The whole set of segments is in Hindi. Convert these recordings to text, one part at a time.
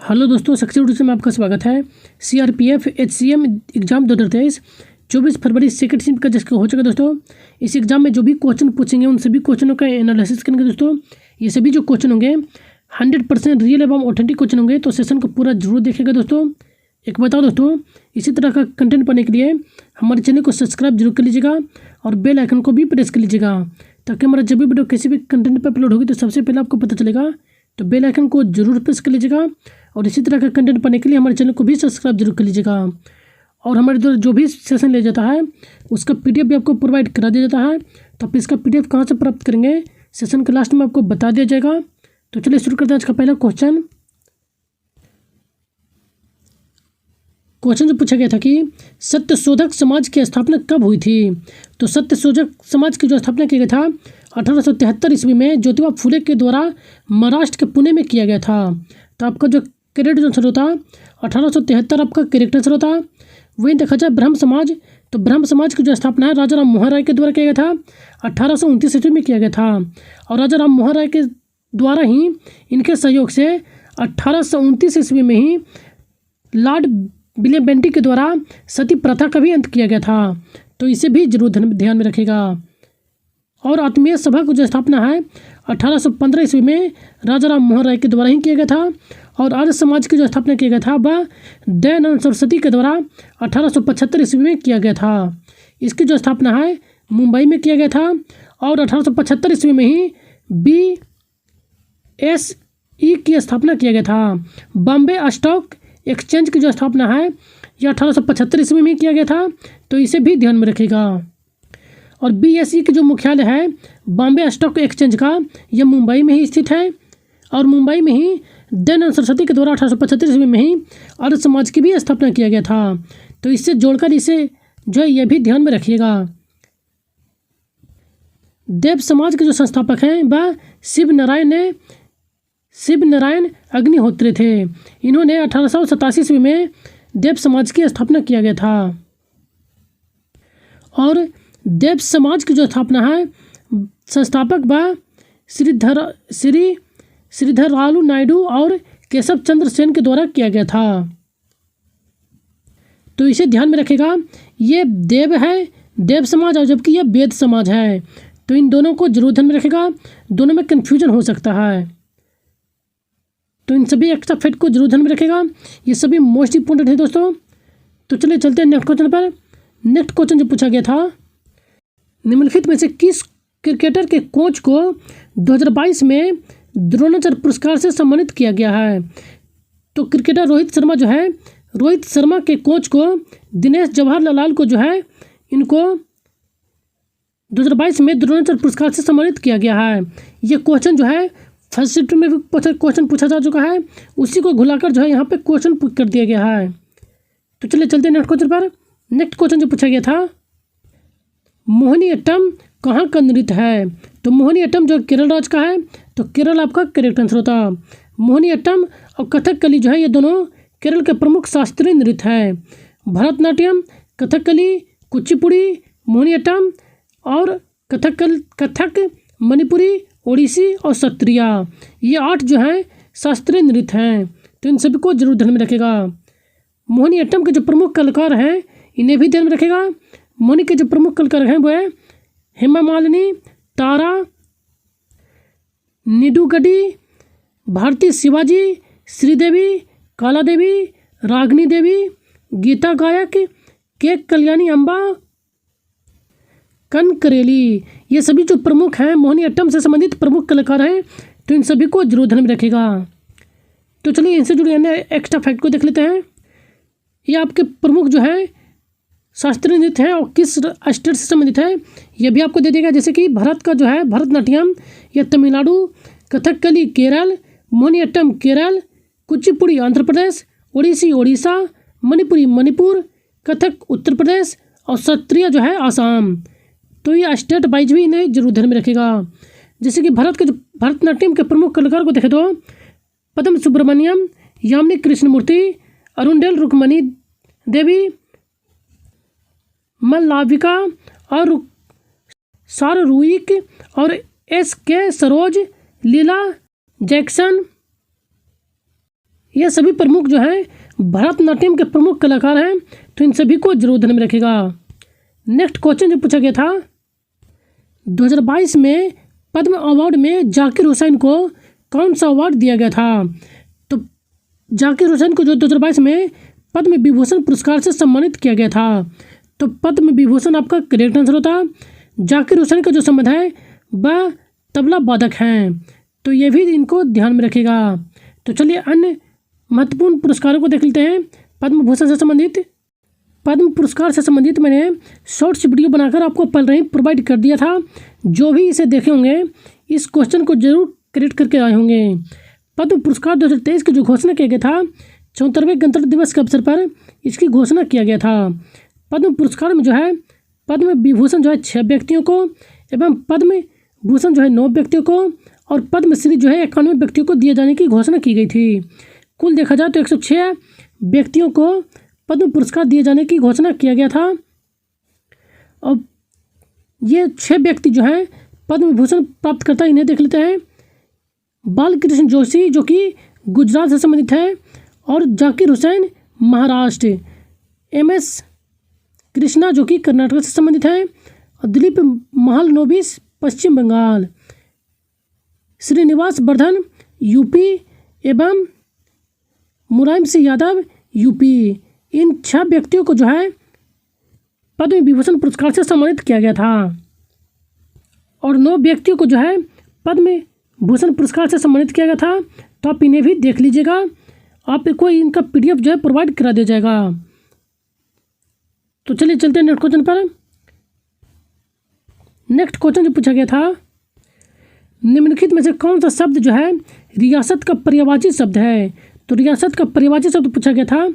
हेलो दोस्तों, सक्सेस में आपका स्वागत है। सीआरपीएफ एचसीएम एग्ज़ाम 2023 24 फरवरी सेकंड शिफ्ट का जिसका हो चुका दोस्तों। इस एग्ज़ाम में जो भी क्वेश्चन पूछेंगे उन सभी क्वेश्चनों का एनालिसिस करेंगे दोस्तों। ये सभी जो क्वेश्चन होंगे 100% रियल एवं ऑथेंटिक क्वेश्चन होंगे, तो सेशन को पूरा जरूर देखिएगा दोस्तों। एक बताओ दोस्तों, इसी तरह का कंटेंट पाने के लिए हमारे चैनल को सब्सक्राइब जरूर कर लीजिएगा और बेल आइकन को भी प्रेस कर लीजिएगा, ताकि हमारा जब भी वीडियो किसी भी कंटेंट पर अपलोड होगी तो सबसे पहले आपको पता चलेगा। तो बेल आइकन को जरूर प्रेस कर लीजिएगा और इसी तरह का कंटेंट पाने के लिए हमारे चैनल को भी सब्सक्राइब जरूर कर लीजिएगा। और हमारे द्वारा जो भी सेशन ले जाता है उसका पीडीएफ भी आपको प्रोवाइड करा दिया जाता है। तो आप इसका पीडीएफ कहाँ से प्राप्त करेंगे, सेशन के लास्ट में आपको बता दिया जाएगा। तो चलिए शुरू करते हैं आज का पहला क्वेश्चन। क्वेश्चन जो पूछा गया था कि सत्यशोधक समाज की स्थापना कब हुई थी। तो सत्यशोधक समाज की जो स्थापना किया गया था 1873 ईस्वी में ज्योतिबा फुले के द्वारा महाराष्ट्र के पुणे में किया गया था। तो आपका जो करेक्ट आंसर होता 1873 आपका करेक्ट आंसर होता। वहीं देखा जाए ब्रह्म समाज, तो ब्रह्म समाज की जो स्थापना है राजा राम मोहन राय के द्वारा किया गया था 1829 ईस्वी में किया गया था। और राजा राम मोहन राय के द्वारा ही इनके सहयोग से 1829 ईस्वी में ही लॉर्ड विलियम बेंटिक के द्वारा सती प्रथा का भी अंत किया गया था। तो इसे भी जरूर ध्यान में रखिएगा। और आत्मीय सभा की जो स्थापना है 1815 ईस्वी में राजा राम मोहन राय के द्वारा ही किया गया था। और आर्य समाज की जो स्थापना किया गया था वह दयानंद सरस्वती के द्वारा 1875 ईस्वी में किया गया था। इसकी जो स्थापना है मुंबई में किया गया था। और 1875 ईस्वी में ही BSE की स्थापना किया गया था। बॉम्बे स्टॉक एक्सचेंज की जो स्थापना है यह 1875 ईस्वी में किया गया था। तो इसे भी ध्यान में रखिएगा। और BSE की जो मुख्यालय है बॉम्बे स्टॉक एक्सचेंज का, यह मुंबई में ही स्थित है। और मुंबई में ही दयानंद सरस्वती के द्वारा 1875 ईस्वी में ही आर्य समाज की भी स्थापना किया गया था। तो इससे जोड़कर इसे जो है यह भी ध्यान में रखिएगा। देव समाज के जो संस्थापक हैं वह शिव नारायण अग्निहोत्री थे। इन्होंने 1887 ईस्वी में देव समाज की स्थापना किया गया था। और देव समाज की जो स्थापना है संस्थापक वह श्रीधरलालु नायडू और केशव चंद्र सेन के द्वारा किया गया था। तो इसे ध्यान में रखिएगा। ये देव है देव समाज और जबकि यह वेद समाज है। तो इन दोनों को जरूर ध्यान में रखिएगा, दोनों में कन्फ्यूजन हो सकता है। तो इन सभी एक्स्ट्रा फैक्ट को जरूर ध्यान में रखिएगा, ये सभी मोस्ट इंपॉर्टेंट है दोस्तों। तो चलिए चलते हैं नेक्स्ट क्वेश्चन पर। नेक्स्ट क्वेश्चन जो पूछा गया था, निम्नलिखित में से किस क्रिकेटर के कोच को 2022 में द्रोणाचार्य पुरस्कार से सम्मानित किया गया है। तो क्रिकेटर रोहित शर्मा जो है, रोहित शर्मा के कोच को दिनेश जवाहरलाल को जो है इनको 2022 में द्रोणाचार्य पुरस्कार से सम्मानित किया गया है। ये क्वेश्चन जो है फर्स्ट शिफ्ट में भी क्वेश्चन पूछा जा चुका है, उसी को घुलाकर जो है यहाँ पे क्वेश्चन कर दिया गया है। तो चलिए चलते हैं नेक्स्ट क्वेश्चन पर। नेक्स्ट क्वेश्चन जो पूछा गया था, मोहिनीअट्टम कहाँ का नृत्य है। तो मोहिनीअट्टम जो केरल राज्य का है, तो केरल आपका करेक्ट आंसर होता। मोहिनीअट्टम और कथकली जो है ये दोनों केरल के प्रमुख शास्त्रीय नृत्य है। भरतनाट्यम, कथकली, कुचिपुड़ी, मोहिनीअट्टम और कथक, मणिपुरी, ओडिसी और सत्रिया, ये 8 जो हैं शास्त्रीय नृत्य हैं। तो इन सभी को जरूर ध्यान में रखेगा। मोहिनीअट्टम के जो प्रमुख कलाकार हैं इन्हें भी ध्यान में रखेगा। मोहिनी के जो प्रमुख कलाकार हैं वो है हेमा मालिनी, तारा, निडुगडी, भारती शिवाजी, श्रीदेवी, काला देवी, रागनी देवी, गीता गायक, के कल्याणी अम्बा, कनकरेली, ये सभी जो प्रमुख हैं मोहिनीअट्टम से संबंधित प्रमुख कलाकार हैं। तो इन सभी को जरूर ध्यान में रखेगा। तो चलिए इनसे जुड़े अन्य एक्स्ट्रा फैक्ट को देख लेते हैं। ये आपके प्रमुख जो है शास्त्रीय नृत्य है और किस स्टेट से संबंधित है यह भी आपको दे देगा। जैसे कि भारत का जो है भरतनाट्यम यह तमिलनाडु, कथकली केरल, मोहिनीअट्टम केरल, कुचिपुड़ी आंध्र प्रदेश, ओडिसी ओडिशा, मणिपुरी मणिपुर, कथक उत्तर प्रदेश और सत्रिया जो है आसाम। तो ये स्टेट वाइज भी इन्हें जरूर ध्यान में रखेगा। जैसे कि भारत के जो भरतनाट्यम के प्रमुख कलाकार को देखें तो पद्म सुब्रमण्यम, यामिनी कृष्णमूर्ति, अरुणडेल रुक्मणी देवी, मल्लाविका और साररुइक और SK सरोज, लीला जैक्सन, ये सभी प्रमुख जो हैं भरतनाट्यम के प्रमुख कलाकार हैं, तो इन सभी को जरूर ध्यान में रखेगा। नेक्स्ट क्वेश्चन जो पूछा गया था 2022 में पद्म अवार्ड में जाकिर हुसैन को कौन सा अवार्ड दिया गया था? तो जाकिर हुसैन को जो 2022 में पद्म विभूषण पुरस्कार से सम्मानित किया गया था। तो पद्म विभूषण आपका करेक्ट आंसर होता। जाकिर हुसैन का जो संबंध है वह तबला वादक हैं, तो ये भी इनको ध्यान में रखेगा। तो चलिए अन्य महत्वपूर्ण पुरस्कारों को देख लेते हैं। पद्म भूषण से संबंधित, पद्म पुरस्कार से संबंधित मैंने शॉर्ट्स वीडियो बनाकर आपको पहले ही प्रोवाइड कर दिया था। जो भी इसे देखे होंगे इस क्वेश्चन को जरूर करेक्ट करके आए होंगे। पद्म पुरस्कार 2023 की जो घोषणा किया गया था 74वें गणतंत्र दिवस के अवसर पर इसकी घोषणा किया गया था। पद्म पुरस्कार में जो है पद्म विभूषण जो है 6 व्यक्तियों को एवं पद्म भूषण जो है 9 व्यक्तियों को और पद्मश्री जो है 91 व्यक्तियों को दिए जाने की घोषणा की गई थी। कुल देखा जाए तो 106 व्यक्तियों को पद्म पुरस्कार दिए जाने की घोषणा किया गया था। और ये 6 व्यक्ति जो हैं पद्म विभूषण प्राप्त करता, इन्हें देख लेते हैं। बालकृष्ण जोशी जो कि गुजरात से संबंधित है, और जाकिर हुसैन महाराष्ट्र, MS कृष्णा जो कि कर्नाटक से संबंधित है, और दिलीप महालनोबिस पश्चिम बंगाल, श्रीनिवास वर्धन यूपी एवं मुलायम सिंह यादव यूपी। इन 6 व्यक्तियों को जो है पद्म विभूषण पुरस्कार से सम्मानित किया गया था, और 9 व्यक्तियों को जो है पद्म भूषण पुरस्कार से सम्मानित किया गया था। तो आप इन्हें भी देख लीजिएगा, आपको इनका PDF जो है प्रोवाइड करा दिया जाएगा। तो चलिए चलते हैं नेक्स्ट क्वेश्चन पर। नेक्स्ट क्वेश्चन जो पूछा गया था निम्नलिखित में से कौन सा शब्द जो है रियासत का पर्यायवाची शब्द है? तो रियासत का पर्यायवाची शब्द पूछा गया था,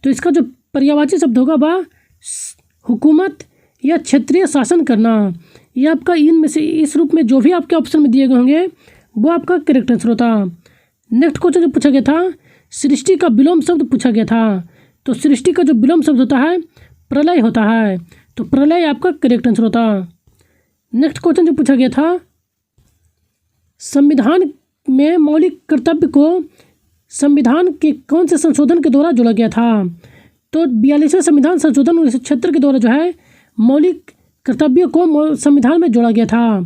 तो इसका जो पर्यायवाची शब्द होगा वह हुकूमत या क्षेत्रीय शासन करना। यह आपका इनमें से इस रूप में जो भी आपके ऑप्शन में दिए गए होंगे वो आपका करेक्ट आंसर होता। नेक्स्ट क्वेश्चन जो पूछा गया था सृष्टि का विलोम शब्द पूछा गया था। तो सृष्टि का जो विलोम शब्द होता है प्रलय होता है, तो प्रलय आपका करेक्ट आंसर होता। नेक्स्ट क्वेश्चन जो पूछा गया था संविधान में मौलिक कर्तव्य को संविधान के कौन से संशोधन के द्वारा जोड़ा गया था? तो 42वें संविधान संशोधन 1976 के द्वारा जो है मौलिक कर्तव्यों को संविधान में जोड़ा गया था।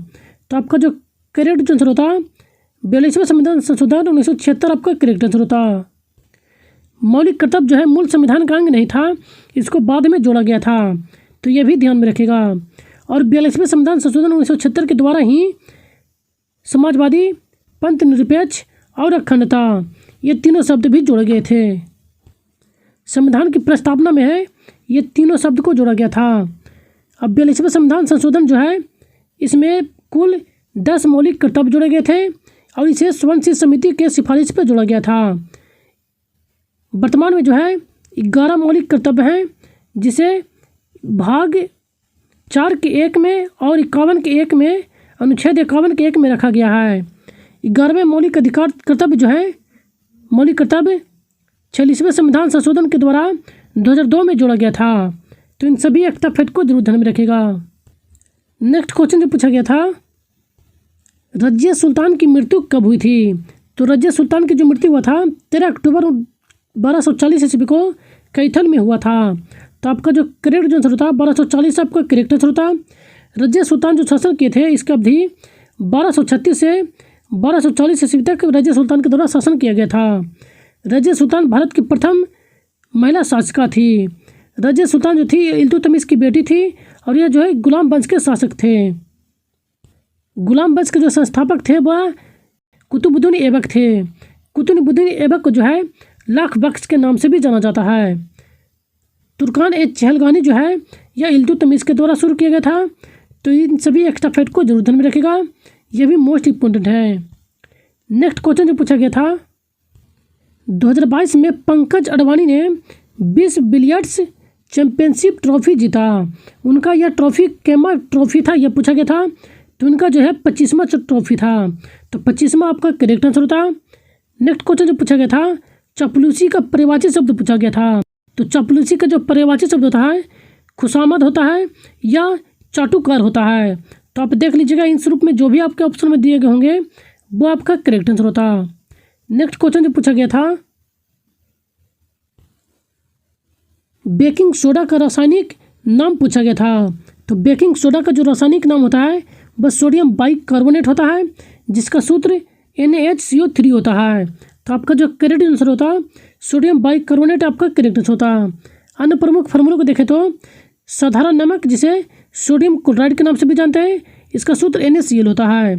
तो आपका जो करेक्ट आंसर होता 42वें संविधान संशोधन 1976 आपका करेक्ट आंसर होता। मौलिक कर्तव्य जो है मूल संविधान का अंग नहीं था, इसको बाद में जोड़ा गया था, तो यह भी ध्यान में रखेगा। और 42वें संविधान संशोधन 1976 के द्वारा ही समाजवादी, पंथ निरपेक्ष और अखंडता ये तीनों शब्द भी जोड़े गए थे। संविधान की प्रस्तावना में है ये तीनों शब्द को जोड़ा गया था। अब 42वें संविधान संशोधन जो है इसमें कुल 10 मौलिक कर्तव्य जोड़े गए थे और इसे स्वर्ण समिति के सिफारिश पर जोड़ा गया था। वर्तमान में जो है 11 मौलिक कर्तव्य हैं, जिसे भाग 4 के 1 में और 51 के 1 में अनुच्छेद 51 के 1 में रखा गया है। 11वें मौलिक अधिकार कर्तव्य जो है मौलिक कर्तव्य 46वें संविधान संशोधन के द्वारा 2002 में जोड़ा गया था। तो इन सभी एक्स्ट्रा फैक्ट को जरूर ध्यान में रखेगा। नेक्स्ट क्वेश्चन जो पूछा गया था रजिया सुल्तान की मृत्यु कब हुई थी? तो रजिया सुल्तान की जो मृत्यु हुआ था 13 अक्टूबर 1240 ईस्वी को कैथल में हुआ था। तो आपका जो करेक्ट आंसर होता 1240 आपका करेक्ट आंसर होता। रजिया सुल्तान जो शासन किए थे इसकी अवधि 1236 से 1240 ईस्वी तक रजिया सुल्तान के द्वारा शासन किया गया था। रजिया सुल्तान भारत की प्रथम महिला शासिका थी। रजिया सुल्तान जो थी इल्तुतमिश की बेटी थी और यह जो है गुलाम वंश के शासक थे। गुलाम वंश के जो संस्थापक थे वह कुतुबुद्दीन ऐबक थे। कुतुबुद्दीन ऐबक को जो है लाख बख्श के नाम से भी जाना जाता है। तुर्कान ए चहलगानी जो है यह इल्तुतमिश के द्वारा शुरू किया गया था। तो इन सभी एक्स्ट्रा फैक्ट को जरूर ध्यान में रखेगा, यह भी मोस्ट इम्पोर्टेंट है। नेक्स्ट क्वेश्चन जो पूछा गया था 2022 में पंकज अडवाणी ने विश्व बिलियर्ड्स चैंपियनशिप ट्रॉफी जीता। उनका यह ट्रॉफी कैमा ट्रॉफी था, यह पूछा गया था। तो उनका जो है 25वां ट्रॉफी था। तो 25वां आपका करेक्ट आंसर होता। नेक्स्ट क्वेश्चन जो पूछा गया था चापलूसी का पर्यायवाची शब्द पूछा गया था। तो चापलूसी का जो पर्यायवाची शब्द होता है खुशामद होता है या चाटुकार होता है। तो आप देख लीजिएगा इन स्वरूप में जो भी आपके ऑप्शन में दिए गए होंगे वो आपका करेक्ट आंसर होता। नेक्स्ट क्वेश्चन जो पूछा गया था बेकिंग सोडा का रासायनिक नाम पूछा गया था। तो बेकिंग सोडा का जो रासायनिक नाम होता है वह सोडियम बाइकार्बोनेट होता है, जिसका सूत्र NaHCO3 होता है। तो आपका जो करेक्ट आंसर होता है सोडियम बाइकार्बोनेट आपका करेक्ट आंसर होता है। अन्य प्रमुख फार्मूलों को देखें तो साधारण नमक, जिसे सोडियम क्लोराइड के नाम से भी जानते हैं, इसका सूत्र NaCl होता है।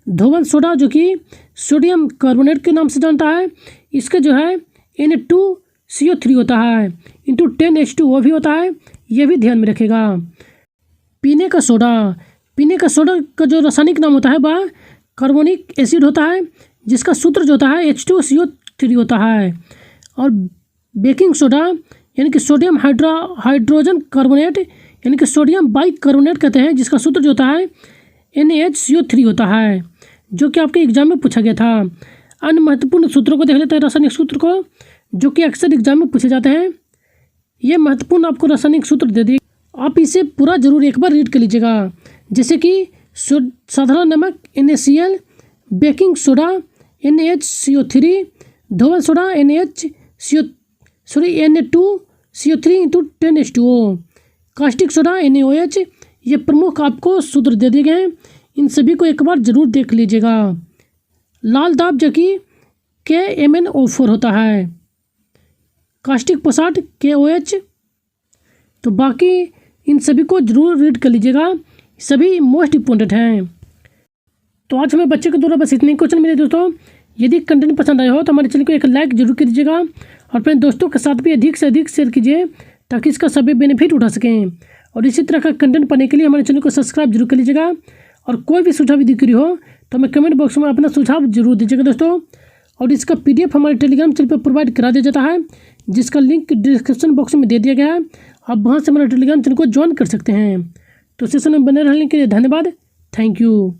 धोवन सोडा जो कि सोडियम कार्बोनेट के नाम से जानता है, इसका जो है Na2CO3 होता है इंटू 10H2O भी होता है, यह भी ध्यान में रखेगा। पीने का सोडा का जो रासायनिक नाम होता है वह कार्बोनिक एसिड होता है, जिसका सूत्र जो होता है H2CO3 होता है। और बेकिंग सोडा यानी कि सोडियम हाइड्रोजन कार्बोनेट यानी कि सोडियम बाइकार्बोनेट कहते हैं, जिसका सूत्र जो होता है NaHCO3 होता है, जो कि आपके एग्जाम में पूछा गया था। अन्य महत्वपूर्ण सूत्रों को देख लेते हैं, रासायनिक सूत्र को, जो कि अक्सर एग्जाम में पूछे जाते हैं। ये महत्वपूर्ण आपको रासायनिक सूत्र दे दिए, आप इसे पूरा जरूर एक बार रीड कर लीजिएगा। जैसे कि साधारण नमक NaCl, बेकिंग सोडा NaHCO3, धोवन soda Na2CO3 into 10H2O, caustic soda NaOH। ये प्रमुख आपको सूत्र दे दिए गए हैं, इन सभी को एक बार जरूर देख लीजिएगा। लाल दाब जो कि KMnO4 होता है, कास्टिक पोषाट KOH। तो बाकी इन सभी को जरूर रीड कर लीजिएगा, सभी मोस्ट इम्पोर्टेंट हैं। तो आज हमें बच्चे के द्वारा बस इतने क्वेश्चन मिले दोस्तों। यदि कंटेंट पसंद आया हो तो हमारे चैनल को एक लाइक जरूर कर दीजिएगा और अपने दोस्तों के साथ भी अधिक से अधिक शेयर कीजिए, ताकि इसका सभी बेनिफिट उठा सकें। और इसी तरह का कंटेंट पाने के लिए हमारे चैनल को सब्सक्राइब जरूर कर लीजिएगा। और कोई भी सुझाव यदि करी हो तो हमें कमेंट बॉक्स में अपना सुझाव जरूर दीजिएगा दोस्तों। और इसका PDF हमारे टेलीग्राम चैनल पर प्रोवाइड करा दिया जाता है, जिसका लिंक डिस्क्रिप्शन बॉक्स में दे दिया गया है। आप वहाँ से हमारे टेलीग्राम चैनल को ज्वाइन कर सकते हैं। तो सेशन में बने रहने के लिए धन्यवाद। Thank you.